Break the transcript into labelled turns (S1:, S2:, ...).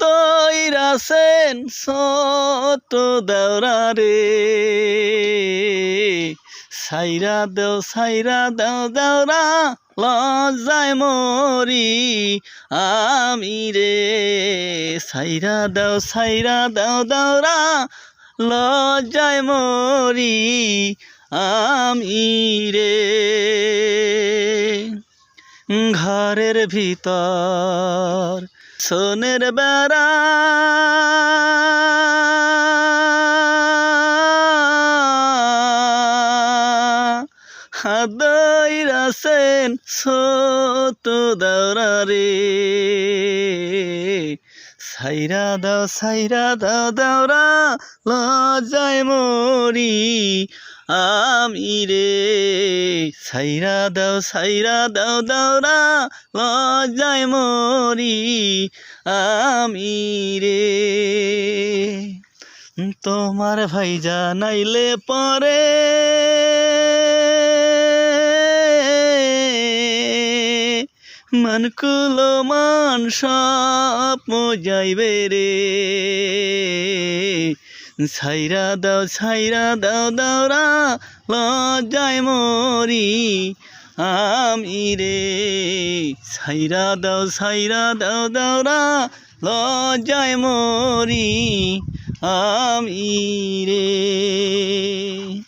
S1: দইরাছেন ছোট দেওরা রে সাইরা দেও দেওরা লজ্জায় মরি আমি রে সাইরা দেও দেওরা লজ্জায় মরি আমি রে ঘরের ভিতর সোনের বেড়া দইরাছেন ছোট দেওরা রে সাইরা দেও দেওরা লজ্জায় মরি আমি রে সাইরা দেও দেওরা লজ্জায় মরি আমি রে তোমার ভাই জানাইলে পরে মনকুলো মান সব যাইবে রে ছাইরা দাও দেওরা লজ্জায় মরি আমি রে ছাইরা দাও দেওরা লজ্জায় মরি আমি রে।